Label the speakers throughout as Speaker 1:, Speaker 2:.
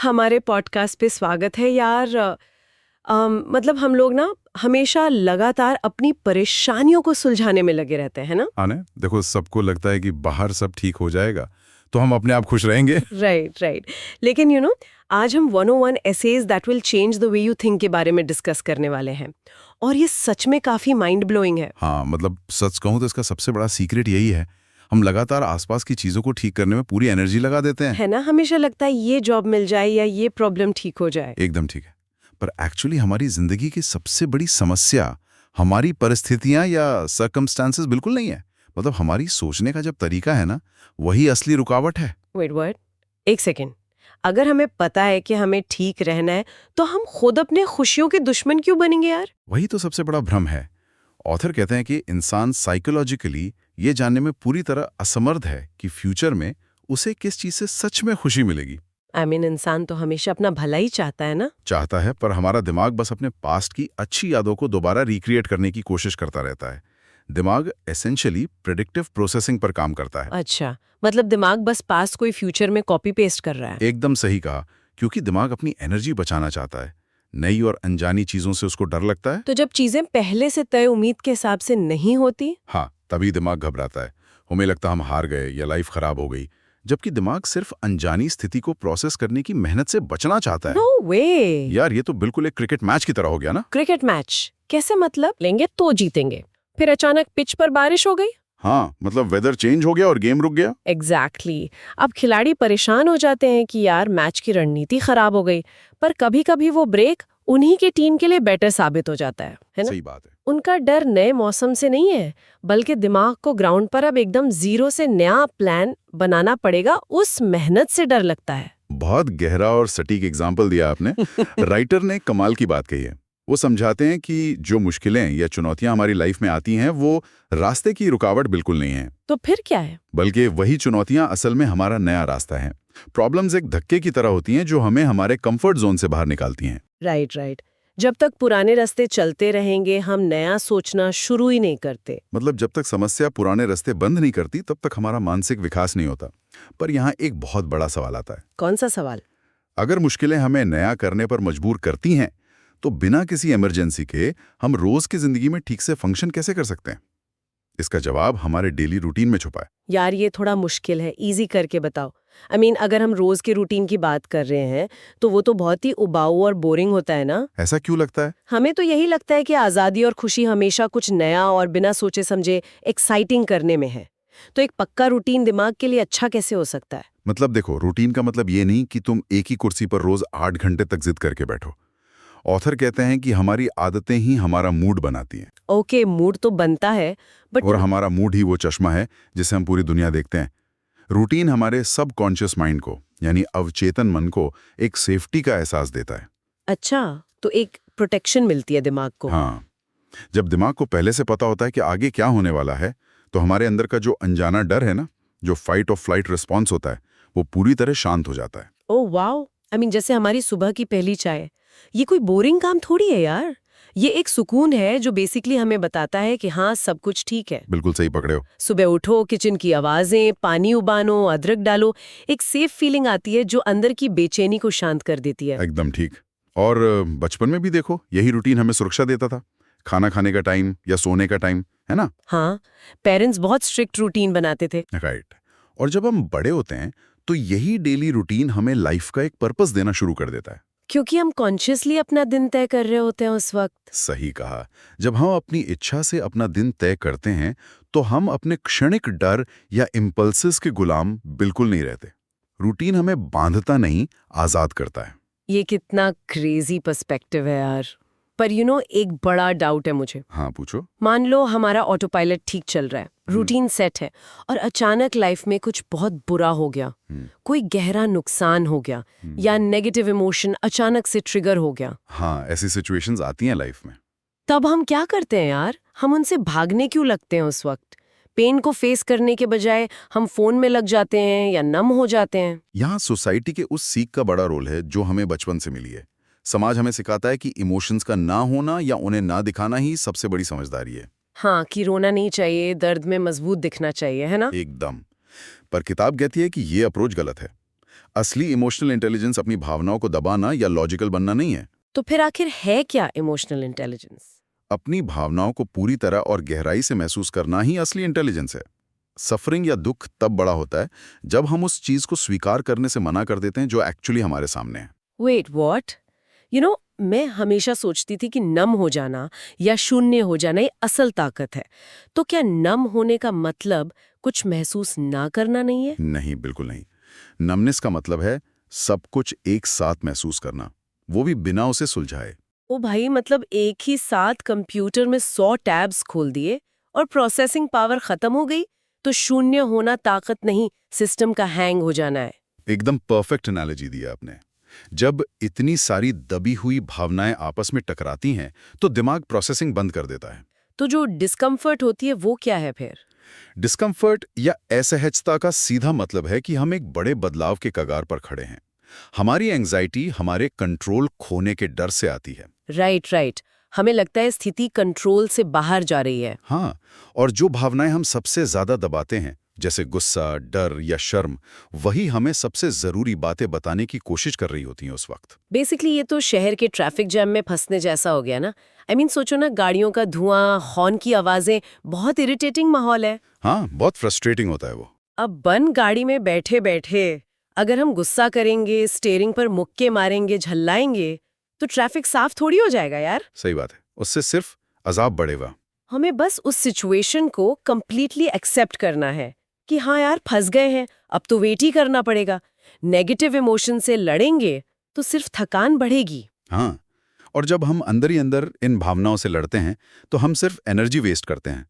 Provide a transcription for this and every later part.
Speaker 1: हमारे पॉडकास्ट पे स्वागत है यार। मतलब हम लोग ना हमेशा लगातार अपनी परेशानियों को सुलझाने में लगे रहते हैं ना।
Speaker 2: आने देखो, सबको लगता है कि बाहर सब ठीक हो जाएगा तो हम अपने आप खुश रहेंगे।
Speaker 1: Right right. लेकिन आज हम 101 essays that will change the way you think के बारे में डिस्कस करने वाले हैं, और ये सच में काफी माइंड ब्लोइंग है।
Speaker 2: हाँ, मतलब सच कहूँ तो इसका सबसे बड़ा सीक्रेट यही है, हम लगातार आसपास की चीजों को ठीक करने में पूरी एनर्जी लगा देते हैं।
Speaker 1: है ना, हमेशा लगता है ये जॉब मिल जाए या ये प्रॉब्लम ठीक हो जाए।
Speaker 2: एकदम ठीक है, पर एक्चुअली हमारी जिंदगी की सबसे बड़ी समस्या हमारी परिस्थितियां या सर्कमस्टांसेस बिल्कुल नहीं है। मतलब हमारी सोचने का जब तरीका है ना, वही असली रुकावट है।
Speaker 1: वेट वर्ड, एक सेकेंड। अगर हमें पता है कि हमें ठीक रहना है तो हम खुद अपने खुशियों के दुश्मन क्यों बनेंगे यार?
Speaker 2: वही तो सबसे बड़ा भ्रम है। ऑथर कहते हैं कि इंसान साइकोलॉजिकली ये जानने में पूरी तरह असमर्थ है कि फ्यूचर में उसे किस चीज से सच में खुशी मिलेगी।
Speaker 1: इंसान तो हमेशा अपना भला ही चाहता है ना।
Speaker 2: चाहता है, पर हमारा दिमाग बस अपने पास्ट की अच्छी यादों को दोबारा रिक्रिएट करने की कोशिश करता रहता है। दिमाग एसेंशियली प्रेडिक्टिव प्रोसेसिंग पर काम करता है।
Speaker 1: अच्छा, मतलब दिमाग बस पास्ट कोई फ्यूचर में कॉपी पेस्ट कर रहा है।
Speaker 2: एकदम सही कहा, क्योंकि दिमाग अपनी एनर्जी बचाना चाहता है। नई और अनजानी चीजों से उसको डर लगता है।
Speaker 1: तो जब चीजें पहले से तय उम्मीद के हिसाब से नहीं होती,
Speaker 2: हाँ, तभी दिमाग घबराता है। हमें लगता हम हार गए या लाइफ खराब हो गई, जबकि दिमाग सिर्फ अनजानी स्थिति को प्रोसेस करने की मेहनत से बचना चाहता है।
Speaker 1: नो वे
Speaker 2: यार, ये तो बिल्कुल एक क्रिकेट मैच की तरह हो गया ना।
Speaker 1: क्रिकेट मैच कैसे? मतलब लेंगे तो जीतेंगे, फिर अचानक पिच पर बारिश हो गई।
Speaker 2: हाँ, मतलब वेदर चेंज हो गया और गेम रुक गया।
Speaker 1: एग्जैक्टली। अब खिलाड़ी परेशान हो जाते हैं कि यार मैच की रणनीति खराब हो गई, पर कभी कभी वो ब्रेक उन्हीं के टीम के लिए बेटर साबित हो जाता है ना?
Speaker 2: सही बात है।
Speaker 1: उनका डर नए मौसम से नहीं है, बल्कि दिमाग को ग्राउंड पर अब एकदम जीरो से नया प्लान बनाना पड़ेगा, उस मेहनत से डर लगता है।
Speaker 2: बहुत गहरा और सटीक एग्जाम्पल दिया आपने। राइटर ने कमाल की बात कही है। वो समझाते हैं कि जो मुश्किलें या चुनौतियां हमारी लाइफ में आती हैं, वो रास्ते की रुकावट बिल्कुल नहीं है।
Speaker 1: तो फिर क्या है?
Speaker 2: बल्कि वही चुनौतियां असल में हमारा नया रास्ता है। प्रॉब्लम्स एक धक्के की तरह होती हैं जो हमें हमारे कंफर्ट जोन से बाहर निकालती हैं।
Speaker 1: Right right. जब तक पुराने रास्ते चलते रहेंगे, हम नया सोचना शुरू ही नहीं करते।
Speaker 2: मतलब जब तक समस्या पुराने रास्ते बंद नहीं करती, तब तक हमारा मानसिक विकास नहीं होता। पर यहाँ एक बहुत बड़ा सवाल आता है।
Speaker 1: कौन सा सवाल?
Speaker 2: अगर मुश्किलें हमें नया करने पर मजबूर करती हैं, तो बिना किसी इमरजेंसी के हम रोज की जिंदगी में ठीक से फंक्शन कैसे कर सकते हैं? इसका जवाब हमारे डेली रूटीन में छुपा है।
Speaker 1: यार ये थोड़ा मुश्किल है, इजी करके बताओ। अगर हम रोज के रूटीन की बात कर रहे हैं तो वो तो बहुत ही उबाऊ और बोरिंग होता है ना।
Speaker 2: ऐसा क्यों लगता है?
Speaker 1: हमें तो यही लगता है कि आज़ादी और खुशी हमेशा कुछ नया और बिना सोचे समझे एक्साइटिंग करने में है। तो एक पक्का रूटीन दिमाग के लिए अच्छा कैसे हो सकता है?
Speaker 2: मतलब देखो, रूटीन का मतलब ये नहीं कि तुम एक ही कुर्सी पर रोज 8 घंटे तक जिद करके बैठो। ऑथर कहते हैं कि हमारी आदतें ही हमारा मूड बनाती हैं।
Speaker 1: ओके, मूड तो बनता है, बट
Speaker 2: और हमारा मूड ही वो चश्मा है जिससे हम पूरी दुनिया देखते हैं। रूटीन हमारे सबकॉन्शियस माइंड को, यानी अवचेतन मन को, एक सेफ्टी का एहसास देता है।
Speaker 1: अच्छा, तो एक प्रोटेक्शन मिलती है दिमाग को।
Speaker 2: हाँ, जब दिमाग को पहले से पता होता है कि आगे क्या होने वाला है, तो हमारे अंदर का जो अनजाना डर है ना, जो फाइट और फ्लाइट रिस्पॉन्स होता है, वो पूरी तरह शांत हो जाता है।
Speaker 1: ओह वाओ, जैसे हमारी सुबह की पहली चाय। ये कोई बोरिंग काम थोड़ी है यार। ये एक सुकून है जो बेसिकली हमें बताता है कि हाँ, सब कुछ ठीक है।
Speaker 2: बिल्कुल सही पकड़े हो।
Speaker 1: सुबह उठो, किचन की आवाजें, पानी उबालो, अदरक डालो, एक सेफ फीलिंग आती है जो अंदर की बेचैनी को शांत कर देती है।
Speaker 2: एकदम ठीक। और बचपन में भी देखो, यही रूटीन हमें सुरक्षा देता था। खाना खाने का टाइम या सोने का टाइम, है ना?
Speaker 1: हाँ, पेरेंट्स बहुत स्ट्रिक्ट रूटीन बनाते थे।
Speaker 2: राइट। और जब हम बड़े होते हैं तो यही डेली रूटीन हमें लाइफ का एक पर्पस देना शुरू कर देता है।
Speaker 1: क्योंकि हम कॉन्शियसली अपना दिन तय कर रहे होते हैं उस वक्त।
Speaker 2: सही कहा। जब हम अपनी इच्छा से अपना दिन तय करते हैं, तो हम अपने क्षणिक डर या इम्पल्सेस के गुलाम बिल्कुल नहीं रहते। रूटीन हमें बांधता नहीं, आजाद करता है।
Speaker 1: ये कितना क्रेजी पर्सपेक्टिव है यार। पर एक बड़ा डाउट है मुझे।
Speaker 2: हाँ, पूछो।
Speaker 1: मान लो हमारा ऑटो पायलट ठीक चल रहा है, रूटीन सेट है, और अचानक लाइफ में कुछ बहुत बुरा हो गया, कोई गहरा नुकसान हो गया, या नेगेटिव इमोशन अचानक से ट्रिगर हो गया।
Speaker 2: हाँ, ऐसी सिचुएशंस आती हैं लाइफ में।
Speaker 1: तब हम क्या करते हैं यार? हम उनसे भागने क्यों लगते हैं उस वक्त? पेन को फेस करने के बजाय हम फोन में लग जाते हैं या नम हो जाते हैं।
Speaker 2: यहाँ सोसाइटी के उस सीख का बड़ा रोल है जो हमें बचपन से मिली है। समाज हमें सिखाता है कि इमोशंस का ना होना या उन्हें ना दिखाना ही सबसे बड़ी समझदारी है।
Speaker 1: हाँ, कि रोना नहीं चाहिए, दर्द में मजबूत दिखना चाहिए, है ना?
Speaker 2: एकदम। पर किताब कहती है कि ये अप्रोच गलत है। असली इमोशनल इंटेलिजेंस अपनी भावनाओं को दबाना या लॉजिकल बनना नहीं है।
Speaker 1: तो फिर आखिर है क्या इमोशनल इंटेलिजेंस?
Speaker 2: अपनी भावनाओं को पूरी तरह और गहराई से महसूस करना ही असली इंटेलिजेंस है। सफरिंग या दुख तब बड़ा होता है जब हम उस चीज को स्वीकार करने से मना कर देते हैं जो एक्चुअली हमारे सामने है।
Speaker 1: Wait what? मैं हमेशा सोचती थी कि नम हो जाना या शून्य हो जाना ये असल ताकत है। तो क्या नम होने का मतलब कुछ महसूस ना करना नहीं है?
Speaker 2: नहीं, बिल्कुल नहीं। नमनेस का मतलब है सब कुछ एक साथ महसूस करना, वो भी बिना उसे सुलझाए।
Speaker 1: ओ भाई, मतलब एक ही साथ कंप्यूटर में 100 टैब्स खोल दिए और प्रोसेसिंग पावर खत्म हो गई, तो शून्य होना ताकत नहीं, सिस्टम का हैंग हो जाना है।
Speaker 2: एकदम परफेक्ट एनालॉजी दिया आपने। जब इतनी सारी दबी हुई भावनाएं आपस में टकराती हैं तो दिमाग प्रोसेसिंग बंद कर देता है।
Speaker 1: तो जो डिस्कम्फर्ट होती है वो क्या है फिर?
Speaker 2: डिस्कम्फर्ट या असहजता का सीधा मतलब है कि हम एक बड़े बदलाव के कगार पर खड़े हैं। हमारी एंग्जाइटी हमारे कंट्रोल खोने के डर से आती है।
Speaker 1: राइट। हमें लगता है स्थिति कंट्रोल से बाहर जा रही है।
Speaker 2: हाँ, और जो भावनाएं हम सबसे ज्यादा दबाते हैं, जैसे गुस्सा, डर या शर्म, वही हमें सबसे जरूरी बातें बताने की कोशिश कर रही होती हैं उस वक्त।
Speaker 1: बेसिकली ये तो शहर के ट्रैफिक जैम में फंसने जैसा हो गया ना। सोचो ना, गाड़ियों का धुआं, हॉर्न की आवाजें, बहुत इरिटेटिंग माहौल है।
Speaker 2: हाँ, बहुत फ्रस्ट्रेटिंग होता है वो।
Speaker 1: अब बंद गाड़ी में बैठे बैठे अगर हम गुस्सा करेंगे, स्टीयरिंग पर मुक्के मारेंगे, झल्लाएंगे, तो ट्रैफिक साफ थोड़ी हो जाएगा यार।
Speaker 2: सही बात है, उससे सिर्फ अजाब बढ़ेगा।
Speaker 1: हमें बस उस सिचुएशन को कंप्लीटली एक्सेप्ट करना है कि हाँ यार, फंस गए हैं, अब तो वेट ही करना पड़ेगा। नेगेटिव इमोशन से लड़ेंगे तो सिर्फ थकान बढ़ेगी।
Speaker 2: हाँ, और जब हम अंदर ही अंदर इन भावनाओं से लड़ते हैं तो हम सिर्फ एनर्जी वेस्ट करते हैं।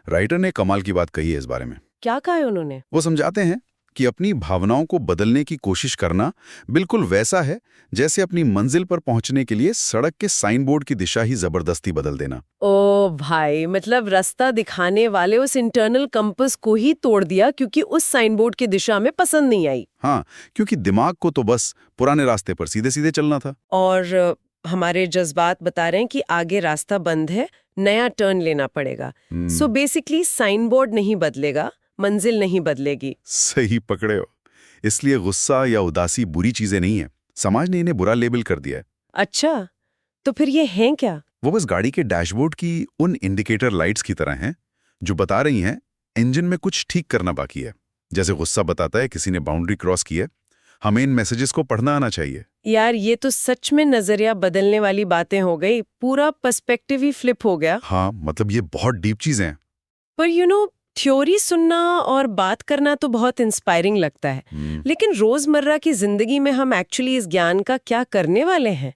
Speaker 2: राइटर ने कमाल की बात कही है इस बारे में।
Speaker 1: क्या कहा है उन्होंने?
Speaker 2: वो समझाते हैं कि अपनी भावनाओं को बदलने की कोशिश करना बिल्कुल वैसा है जैसे अपनी मंजिल पर पहुंचने के लिए सड़क के साइन बोर्ड की दिशा ही जबरदस्ती बदल देना।
Speaker 1: ओ भाई, मतलब रास्ता दिखाने वाले उस इंटरनल कंपास को ही तोड़ दिया क्योंकि उस साइन बोर्ड की दिशा में पसंद नहीं आई।
Speaker 2: हाँ, क्योंकि दिमाग को तो बस पुराने रास्ते पर सीधे सीधे चलना था।
Speaker 1: और हमारे जज्बात बता रहे हैं कि आगे रास्ता बंद है, नया टर्न लेना पड़ेगा। सो बेसिकली साइन बोर्ड नहीं बदलेगा, मंजिल नहीं बदलेगी।
Speaker 2: सही पकड़े हो। इसलिए गुस्सा या उदासी बुरी चीजें नहीं है, समाज ने इन्हें बुरा लेबल कर दिया है।
Speaker 1: अच्छा, तो फिर ये हैं क्या?
Speaker 2: वो बस गाड़ी के डैशबोर्ड की उन इंडिकेटर लाइट्स की तरह हैं जो बता रही हैं इंजन में कुछ ठीक करना बाकी है। जैसे गुस्सा बताता है किसी ने बाउंड्री क्रॉस की है, हमें इन मैसेजेस को पढ़ना आना चाहिए।
Speaker 1: यार, ये तो सच में नजरिया बदलने वाली बातें हो गई, पूरा पर्सपेक्टिव ही फ्लिप हो गया।
Speaker 2: हाँ, मतलब ये बहुत डीप चीजें हैं।
Speaker 1: पर थ्योरी सुनना और बात करना तो बहुत इंस्पायरिंग लगता है, लेकिन रोजमर्रा की जिंदगी में हम एक्चुअली इस ज्ञान का क्या करने वाले हैं?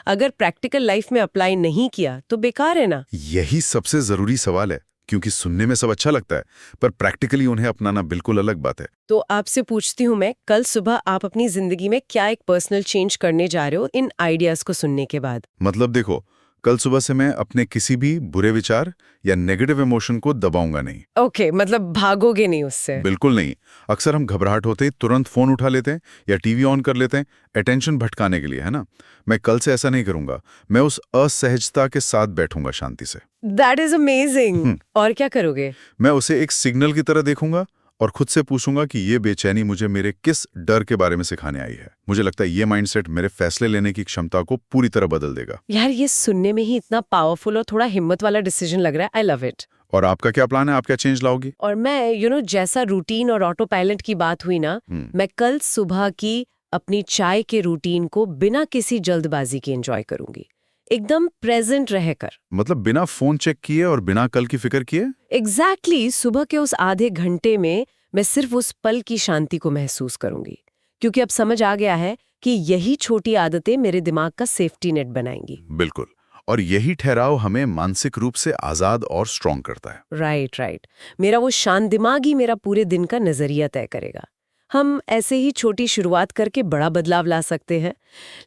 Speaker 1: अगर प्रैक्टिकल लाइफ में अप्लाई नहीं किया तो बेकार है ना?
Speaker 2: यही सबसे जरूरी सवाल है, क्योंकि सुनने में सब अच्छा लगता है पर प्रैक्टिकली उन्हें अपनाना बिल्कुल अलग बात है।
Speaker 1: तो आपसे पूछती हूँ मैं, कल सुबह आप अपनी जिंदगी में क्या एक पर्सनल चेंज करने जा रहे हो इन आइडियाज को सुनने के बाद?
Speaker 2: मतलब देखो, कल सुबह से मैं अपने किसी भी बुरे विचार या नेगेटिव इमोशन को दबाऊंगा नहीं।
Speaker 1: ओके, मतलब भागोगे नहीं उससे?
Speaker 2: बिल्कुल नहीं। अक्सर हम घबराहट होते ही तुरंत फोन उठा लेते हैं या टीवी ऑन कर लेते हैं, अटेंशन भटकाने के लिए, है ना। मैं कल से ऐसा नहीं करूंगा। मैं उस असहजता के साथ बैठूंगा शांति से।
Speaker 1: That is amazing. और क्या करोगे?
Speaker 2: मैं उसे एक सिग्नल की तरह देखूंगा और खुद से पूछूंगा कि ये बेचैनी मुझे मेरे किस डर के बारे में सिखाने आई है। मुझे लगता है ये माइंडसेट मेरे फैसले लेने की क्षमता को पूरी तरह बदल देगा।
Speaker 1: यार, ये सुनने में ही इतना पावरफुल और थोड़ा हिम्मत वाला डिसीजन लग रहा है। I love it.
Speaker 2: और आपका क्या प्लान है? आप क्या चेंज लाओगी?
Speaker 1: और मैं जैसा रूटीन और ऑटो पायलट की बात हुई ना, मैं कल सुबह की अपनी चाय के रूटीन को बिना किसी जल्दबाजी के एंजॉय करूंगी, एकदम प्रेजेंट रहकर।
Speaker 2: मतलब बिना फोन चेक किए और बिना कल की फिक्र किए?
Speaker 1: एग्जैक्टली। सुबह के उस आधे घंटे में मैं सिर्फ उस पल की शांति को महसूस करूंगी, क्योंकि अब समझ आ गया है कि यही छोटी आदतें मेरे दिमाग का सेफ्टी नेट बनाएंगी।
Speaker 2: बिल्कुल, और यही ठहराव हमें मानसिक रूप से आजाद और स्ट्रॉन्ग करता है।
Speaker 1: राइट। मेरा वो शांत दिमाग ही मेरा पूरे दिन का नजरिया तय करेगा। हम ऐसे ही छोटी शुरुआत करके बड़ा बदलाव ला सकते हैं।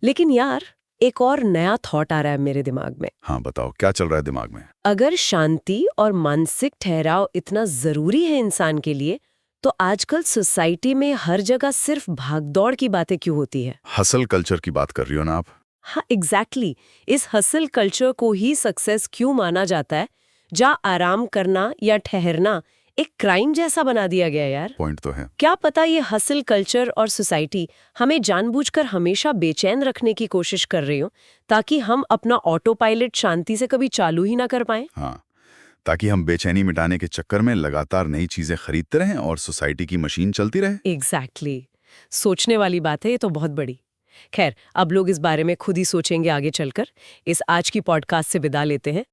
Speaker 1: लेकिन यार, एक और नया थॉट आ रहा है मेरे दिमाग में।
Speaker 2: हाँ, बताओ क्या चल रहा है दिमाग में?
Speaker 1: अगर शांति और मानसिक ठहराव इतना जरूरी है इंसान के लिए, तो आजकल सोसाइटी में हर जगह सिर्फ भागदौड़ की बातें क्यों होती है?
Speaker 2: हसल कल्चर की बात कर रही हो ना आप?
Speaker 1: हाँ, एग्जैक्टली। इस हसल कल्चर को ही सक्सेस क्यों माना जाता है, जहाँ आराम करना या ठहरना एक क्राइम जैसा बना दिया गया यार।
Speaker 2: पॉइंट तो है।
Speaker 1: क्या पता ये हसल कल्चर और सोसाइटी हमें जानबूझकर हमेशा बेचैन रखने की कोशिश कर रही हो, ताकि हम अपना ऑटो पायलट शांति से कभी चालू ही ना कर पाएं।
Speaker 2: हाँ, ताकि हम बेचैनी मिटाने के चक्कर में लगातार नई चीजें खरीदते रहें और सोसाइटी की मशीन चलती रहे।
Speaker 1: एग्जैक्टली। सोचने वाली बात है ये तो बहुत बड़ी। खैर, अब लोग इस बारे में खुद ही सोचेंगे आगे चलकर। इस आज की पॉडकास्ट से विदा लेते हैं।